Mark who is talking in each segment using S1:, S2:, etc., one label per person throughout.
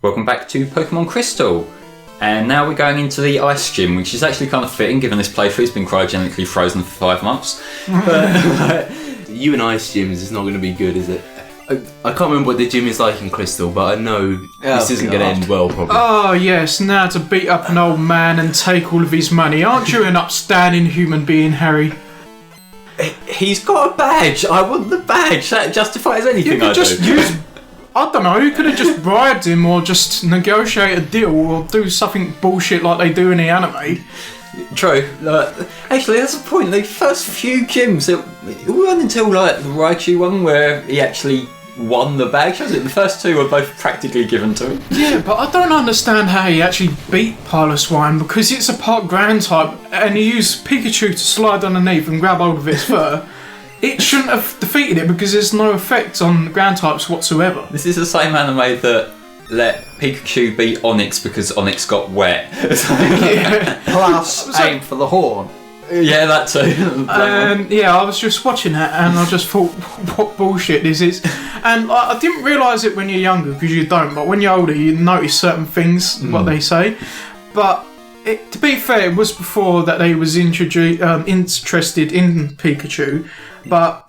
S1: Welcome back to Pokemon Crystal, and now we're going into the Ice Gym, which is actually kind of fitting given this playthrough's been cryogenically frozen for 5 months. But
S2: you and Ice Gyms is not going to be good, is it? I can't remember what the gym is like in Crystal, but I know this isn't going to end well, probably.
S3: Oh yes, now to beat up an old man and take all of his money. Aren't you an upstanding human being, Harry?
S1: he's got a badge. I want the badge. That justifies anything
S3: You could
S1: I
S3: just
S1: do.
S3: I don't know, you could have just bribed him or just negotiate a deal or do something bullshit like they do in the anime.
S1: True. Actually, that's the point. The first few gyms, it wasn't until like the Raichu one where he actually won the badge, was it? The first two were both practically given to him.
S3: Yeah, but I don't understand how he actually beat Piloswine because it's a part ground type and he used Pikachu to slide underneath and grab hold of its fur. It shouldn't have defeated it because there's no effect on ground types whatsoever.
S1: This is the same anime that let Pikachu beat Onix because Onix got wet.
S3: Yeah.
S4: Plus, aim for the horn.
S1: Yeah, that too.
S3: And yeah, I was just watching that and I just thought, what bullshit this is. And I didn't realise it when you're younger because you don't, but when you're older you notice certain things, what they say. But to be fair, it was before that they was interested in Pikachu. But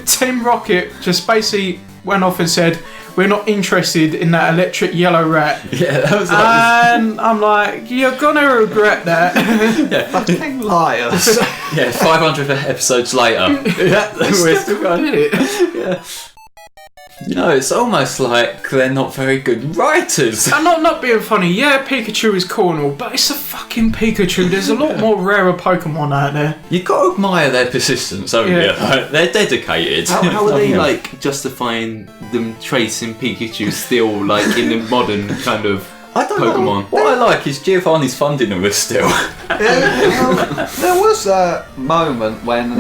S3: Team Rocket just basically went off and said, we're not interested in that electric yellow rat.
S1: Yeah, that was like
S3: and I'm like, you're gonna regret that.
S1: yeah.
S4: Fucking liars.
S1: Yeah, 500 episodes later. Yeah, we're still going.
S3: Did it?
S1: Yeah. You know, it's almost like they're not very good writers.
S3: I'm not being funny. Yeah, Pikachu is cool and all, but it's a fucking Pikachu. There's a lot more rarer Pokemon out there.
S1: You've got to admire their persistence, haven't you? Like, they're dedicated.
S2: How are they justifying them tracing Pikachu still in the modern kind of
S1: I don't
S2: Pokemon?
S1: know. What I like is Giovanni's funding them still.
S4: There was a moment when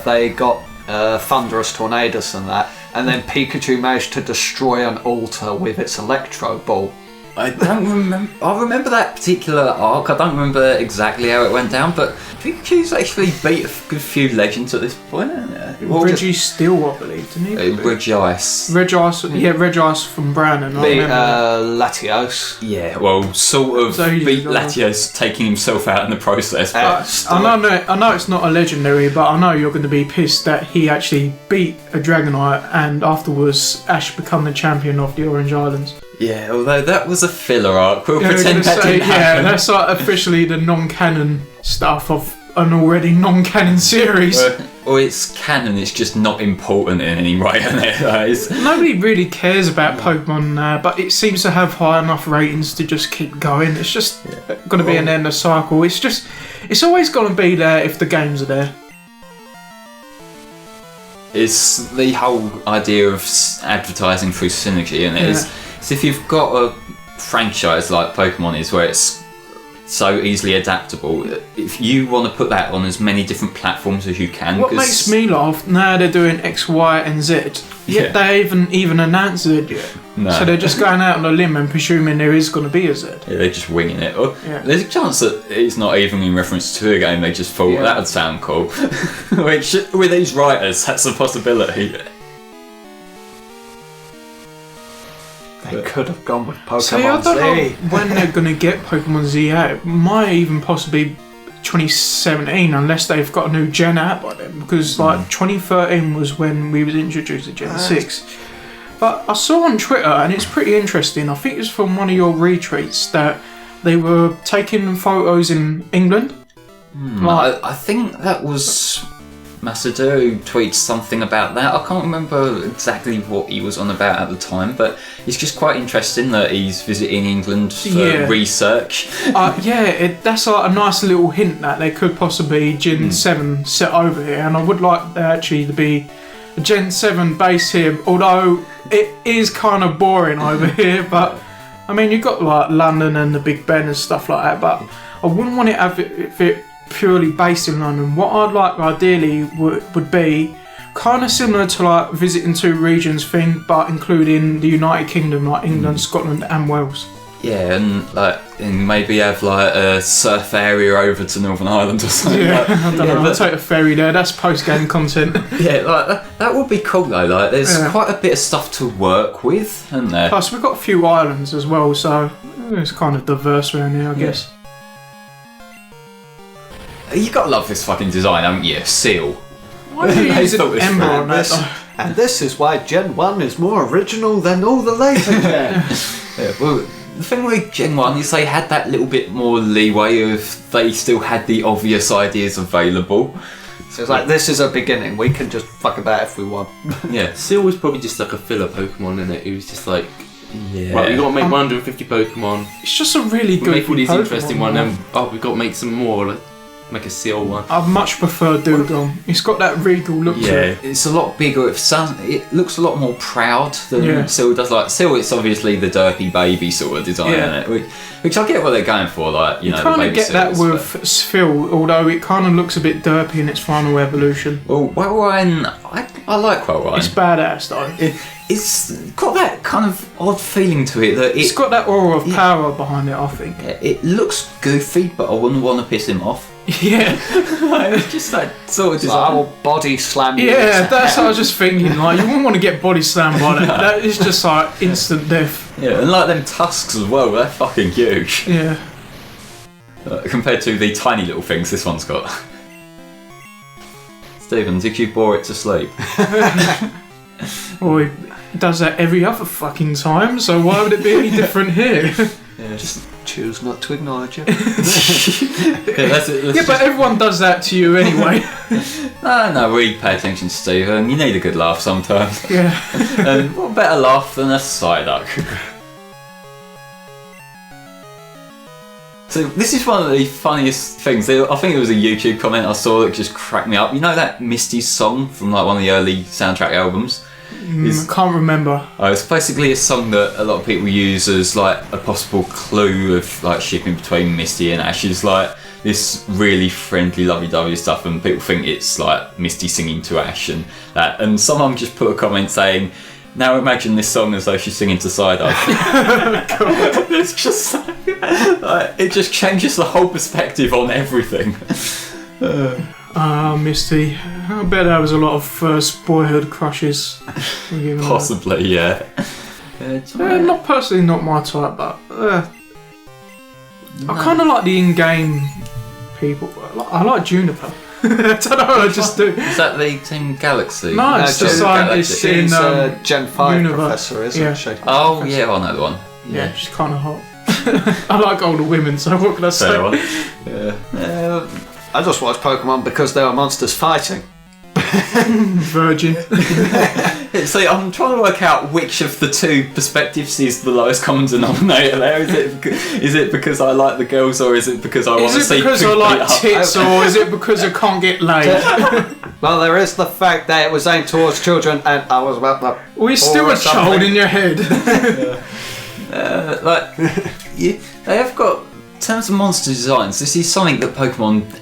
S4: they got Thunderous Tornadus and that, and then Pikachu managed to destroy an altar with its Electro Ball.
S1: I don't remember. I remember that particular arc. I don't remember exactly how it went down, but Pikachu's actually beat a good few legends at this point, hasn't it?
S3: Registeel, I believe, didn't he?
S1: Regice.
S3: Regice, yeah, Regice from Brandon.
S4: Beat Latios.
S1: Yeah, well, sort of
S3: So he's
S1: beat
S3: got-
S1: Latios taking himself out in the process. But
S3: I know it's not a legendary, but I know you're going to be pissed that he actually beat a Dragonite and afterwards Ash become the champion of the Orange Islands.
S1: yeah, although that was a filler arc. We'll
S3: Yeah,
S1: pretend that didn't
S3: yeah,
S1: happen.
S3: that's like officially the non-canon stuff of an already non-canon series.
S1: Or it's canon, it's just not important in any way, isn't it?
S3: Nobody really cares about Pokemon now, but it seems to have high enough ratings to just keep going. It's just going to be an end of cycle. It's always going to be there if the games are there.
S1: It's the whole idea of advertising through synergy, and it's if you've got a franchise like Pokemon is, where it's so easily adaptable, if you want to put that on as many different platforms as you can.
S3: What makes me laugh, now they're doing X, Y and Z, yet they haven't even announced Z yet.
S1: No.
S3: So they're just going out on a limb and presuming there is going to be a Z.
S1: Yeah, they're just winging it. Or
S3: Yeah.
S1: there's a chance that it's not even in reference to a game, they just thought that would sound cool. Which, with these writers, that's a possibility.
S4: They could have gone with Pokemon
S3: See, I don't know
S4: Z.
S3: when they're going to get Pokemon Z out. It might even possibly 2017 unless they've got a new gen out by then, because 2013 was when we was introduced to Gen 6. But I saw on Twitter, and it's pretty interesting, I think it's from one of your retweets, that they were taking photos in England.
S1: I think that was Masada who tweeted something about that. I can't remember exactly what he was on about at the time, but it's just quite interesting that he's visiting England for research.
S3: That's like a nice little hint that there could possibly Gen 7 set over here, and I would like there actually to be a Gen 7 base here, although it is kind of boring over here, but I mean you've got like London and the Big Ben and stuff like that, but I wouldn't want it if it purely based in London. What I'd like ideally would be kind of similar to like visiting two regions thing, but including the United Kingdom, like England, Scotland and Wales.
S1: Yeah, and maybe have like a surf area over to Northern Ireland or something.
S3: Yeah, I don't know. I'll take a ferry there. That's post-game content.
S1: Yeah, like that would be cool though. Like, there's quite a bit of stuff to work with, isn't there?
S3: Plus, we've got a few islands as well, so it's kind of diverse around here, I guess.
S1: You gotta love this fucking design, haven't you? Seal.
S3: Why do you use an ember on
S4: this,
S3: that?
S4: and this is why Gen 1 is more original than all the later gens.
S1: Yeah, well, the thing with Gen 1 is they had that little bit more leeway of they still had the obvious ideas available.
S4: So it's like, this is a beginning, we can just fuck about if we want.
S1: Yeah.
S2: Seal was probably just like a filler Pokemon, in it. It was just like,
S1: Yeah.
S2: right, we got to make 150 Pokemon.
S3: It's just a really
S2: We
S3: good
S2: make all these
S3: Pokemon,
S2: interesting ones, and we got to make some more. Like, make a Seal one.
S3: I much prefer Dugong. It's got that regal look to
S1: Yeah,
S3: it.
S1: it's a lot bigger. It looks a lot more proud than
S3: Yeah.
S1: Seal does. Like Seal, it's obviously the derpy baby sort of design,
S3: Yeah.
S1: isn't it? Which I get what they're going for. Like you know,
S3: kind
S1: the
S3: of
S1: baby
S3: get that
S1: Seals,
S3: with Sphil, although it kind of looks a bit derpy in its final evolution.
S1: Well, Ryan, I like Ryan.
S3: It's badass though.
S1: It's got that kind of odd feeling to it that
S3: It's got that aura of power behind it, I think.
S1: it looks goofy, but I wouldn't want to piss him off.
S3: Yeah.
S1: It's just that sort of
S4: So
S1: design.
S4: I will body slam you.
S3: Yeah, that's what I was just thinking. Like, you wouldn't want to get body slammed by that. That is just like instant death.
S1: Yeah, and like them tusks as well, they're fucking huge.
S3: Yeah.
S1: Compared to the tiny little things this one's got. Stephen, did you bore it to sleep?
S3: Well, it does that every other fucking time, so why would it be any different here?
S1: Yeah, just
S4: Choose not to acknowledge it.
S1: yeah, that's it.
S3: Yeah, but everyone does that to you anyway.
S1: No, we pay attention to Stephen. You need a good laugh sometimes.
S3: Yeah.
S1: And what better laugh than a Psyduck? So this is one of the funniest things. I think it was a YouTube comment I saw that just cracked me up. You know that Misty song from like one of the early soundtrack albums?
S3: Can't remember.
S1: It's basically a song that a lot of people use as like a possible clue of like shipping between Misty and Ash. It's like this really friendly, lovey-dovey stuff, and people think it's like Misty singing to Ash and that. And someone just put a comment saying, "Now imagine this song as though she's singing to Psyduck." It's just like, it just changes the whole perspective on everything.
S3: Misty. I bet there was a lot of first boyhood crushes.
S1: Possibly, yeah.
S3: Not personally, not my type, but I kind of like the in-game people. I like Juniper. I don't know, I just do.
S1: Is that the Team Galaxy?
S3: No, it's the scientist in
S4: She's a Gen 5
S3: Universe.
S4: professor, isn't she?
S1: Oh, yeah, I know the one.
S3: Yeah, she's kind of hot. I like older women, so what can I say?
S1: Fair one. Yeah.
S4: I just watched Pokemon because there were monsters fighting.
S3: Virgin.
S1: See, I'm trying to work out which of the two perspectives is the lowest common denominator there. Is it because I like the girls, or is it because I want to see
S3: Is it because I
S1: people
S3: like
S1: up?
S3: tits, or is it because I can't get laid?
S4: Well, there is the fact that it was aimed towards children, and I was about that.
S3: Well, you're still a child in your head.
S1: They have got, in terms of monster designs, this is something that Pokemon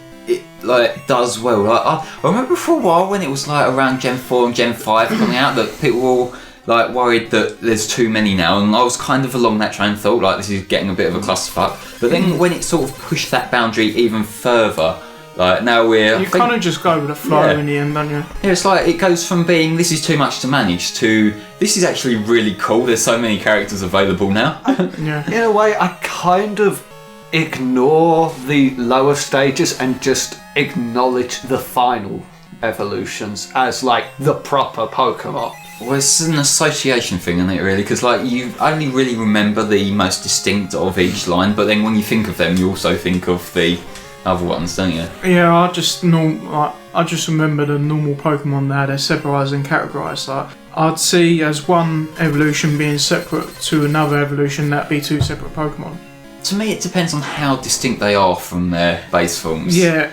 S1: does well. Like, I remember for a while when it was like around Gen 4 and Gen 5 coming out that people were all like worried that there's too many now, and I was kind of along that train of thought, like, this is getting a bit of a clusterfuck. But then when it sort of pushed that boundary even further, like now
S3: You kind of just go with the flow in the end, don't you?
S1: Yeah, it's like it goes from being this is too much to manage to this is actually really cool. There's so many characters available now.
S3: Yeah.
S4: In a way, I kind of ignore the lower stages and just acknowledge the final evolutions as like the proper Pokemon.
S1: Well, it's an association thing, isn't it, really? Because like you only really remember the most distinct of each line, but then when you think of them, you also think of the other ones, don't you?
S3: Yeah, I just remember the normal Pokemon that they're separated and categorised. Like, I'd see as one evolution being separate to another evolution, that'd be two separate Pokemon.
S1: To me, it depends on how distinct they are from their base forms.
S3: Yeah,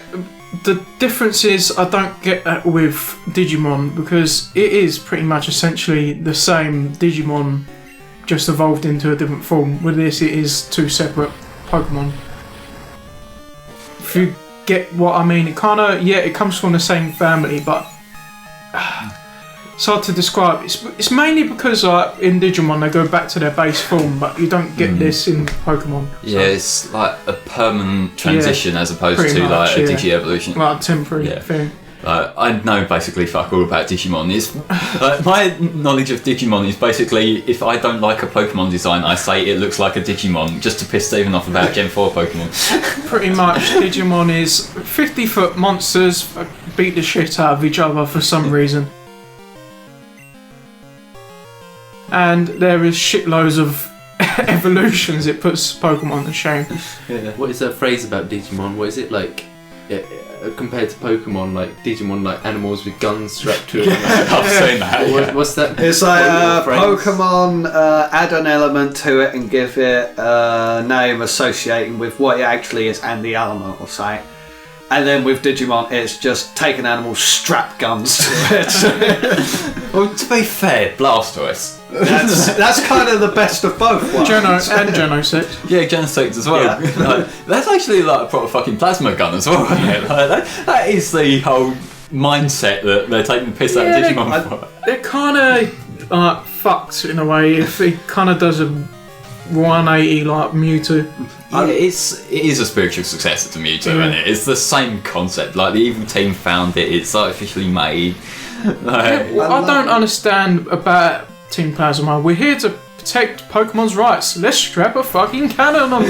S3: the difference is I don't get that with Digimon, because it is pretty much essentially the same Digimon, just evolved into a different form. With this, it is two separate Pokemon. If you get what I mean, it kind of, it comes from the same family, but It's hard to describe. It's mainly because in Digimon they go back to their base form, but you don't get this in Pokemon. So.
S1: Yeah, it's like a permanent transition as opposed to
S3: much,
S1: like a Digi-evolution.
S3: Like a temporary thing.
S1: I know basically fuck all about Digimon. My knowledge of Digimon is basically if I don't like a Pokemon design, I say it looks like a Digimon just to piss Stephen off about Gen 4 Pokemon.
S3: Pretty much, Digimon is 50-foot monsters beat the shit out of each other for some reason. And there is shitloads of evolutions. It puts Pokemon to shame.
S2: Yeah. What is that phrase about Digimon? What is it like? Compared to Pokemon, like Digimon, like animals with guns strapped to them.
S1: I've seen that.
S2: What's that?
S4: It's like Pokemon add an element to it and give it a name associating with what it actually is and the element or something. And then with Digimon, it's just take an animal, strap guns to it.
S1: Well, to be fair, Blastoise.
S4: That's kind of the best of both worlds.
S3: Genosect.
S1: Yeah, Genosect as well. Yeah. That's actually like a proper fucking plasma gun as well, isn't it? Like, that is the whole mindset that they're taking the piss out of Digimon for.
S3: They're kind of fucked in a way if it kind of does a 180 like Mewtwo.
S1: Yeah, it is a spiritual successor to Mewtwo, isn't it? It's the same concept. Like the evil team found it. It's artificially made.
S3: I don't understand about Team Plasma. We're here to protect Pokemon's rights. Let's strap a fucking cannon on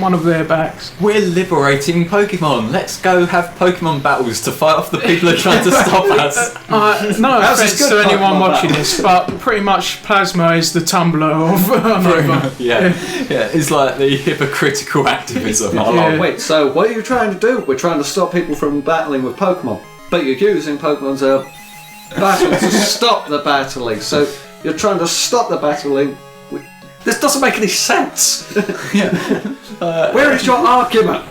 S3: one of their backs.
S1: We're liberating Pokemon. Let's go have Pokemon battles to fight off the people who are trying to stop us.
S3: No offense to anyone watching this, but pretty much Plasma is the Tumblr of Nova.
S1: Yeah, it's like the hypocritical activism.
S4: Wait, so what are you trying to do? We're trying to stop people from battling with Pokemon, but you're using Pokemon's battle to stop the battling. So you're trying to stop the battling. This doesn't make any sense. Where is your argument?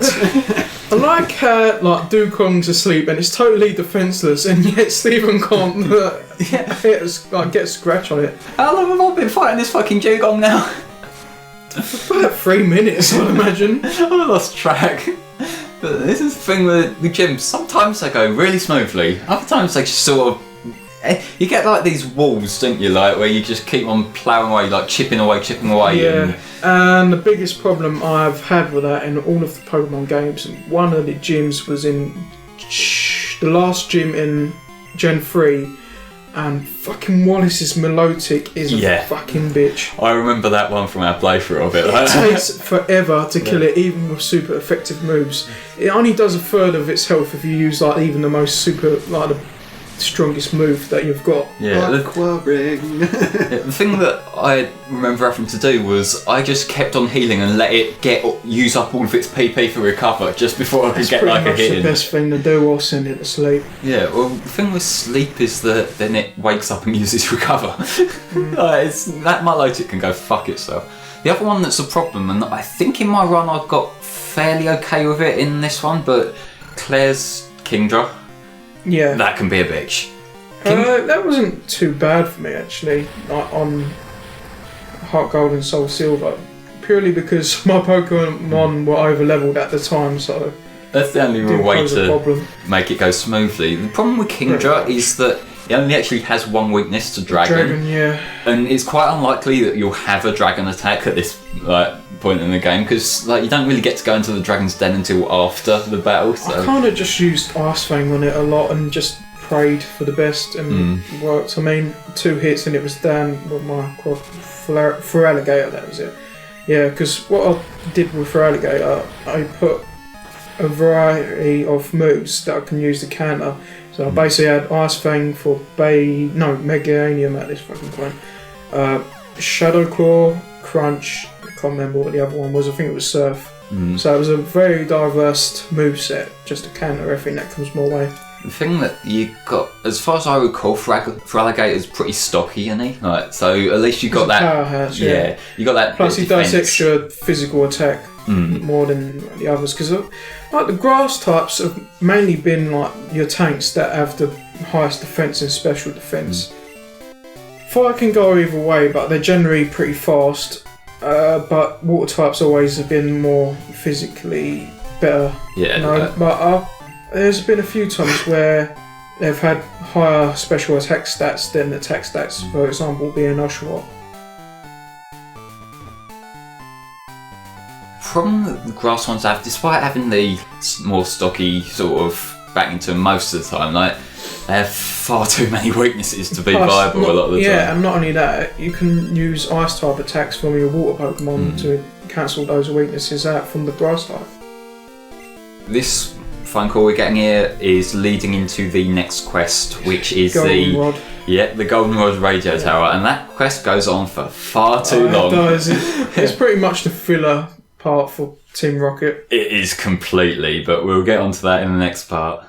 S3: I like how Dukong's asleep and it's totally defenceless, and yet Stephen can't get a scratch on it.
S1: How long have I been fighting this fucking Dugong now?
S3: About 3 minutes, I imagine.
S1: I lost track. But this is the thing with the gyms. Sometimes they go really smoothly. Other times they just sort of. You get like these walls, don't you? Like where you just keep on ploughing away, like chipping away.
S3: Yeah. And the biggest problem I've had with that in all of the Pokemon games, one of the gyms was in the last gym in Gen 3. And fucking Wallace's Melodic is a fucking bitch.
S1: I remember that one from our playthrough of it.
S3: It takes forever to kill it, even with super effective moves. It only does a third of its health if you use like even the most super, like the strongest move that you've got.
S1: Yeah, the thing that I remember having to do was I just kept on healing and let it use up all of its PP for recover just before I could get like a hit in.
S3: That's pretty much the best thing to do while sending it to sleep.
S1: Yeah, well the thing with sleep is that then it wakes up and uses recover. That Milotic can go fuck itself. The other one that's a problem, and I think in my run I got fairly okay with it in this one, but Claire's Kingdra.
S3: Yeah.
S1: That can be a bitch.
S3: That wasn't too bad for me actually, like on Heart Gold and Soul Silver, purely because my Pokemon were over leveled at the time, so
S1: that's the only real way to make it go smoothly. The problem with Kingdra is that it only actually has one weakness to Dragon. And it's quite unlikely that you'll have a Dragon attack at this point in the game, because you don't really get to go into the Dragon's Den until after the battle. So.
S3: I kind of just used Ice Fang on it a lot and just prayed for the best, and it worked. I mean, 2 hits and it was down with my Feraligatr, that was it. Yeah, because what I did with Feraligatr, I put a variety of moves that I can use to counter. So I basically had Ice Fang for Meganium at this fucking point. Shadow Claw, Crunch, I can't remember what the other one was, I think it was Surf. So it was a very diverse moveset just to counter everything that comes my way.
S1: The thing that you got, as far as I recall, Feraligatr is pretty stocky, isn't he? So at least you got that
S3: powerhouse,
S1: you got that.
S3: Plus he does extra physical attack more than the others, because the grass types have mainly been like your tanks that have the highest defense and special defense. Fire can go either way, but they're generally pretty fast. But water types always have been more physically better.
S1: Yeah.
S3: But there's been a few times where they've had higher special attack stats than attack stats, for example, being Oshawott.
S1: Problem that the grass ones have, despite having the more stocky sort of backing to them most of the time, like they have far too many weaknesses to be viable a lot of the time.
S3: Yeah, and not only that, you can use ice type attacks from your water Pokemon to cancel those weaknesses out from the grass type.
S1: This phone call we're getting here is leading into the next quest, which is the Goldenrod Radio Tower, and that quest goes on for far too long.
S3: It does. It's pretty much the filler part for Team Rocket.
S1: It is completely, but we'll get onto that in the next part.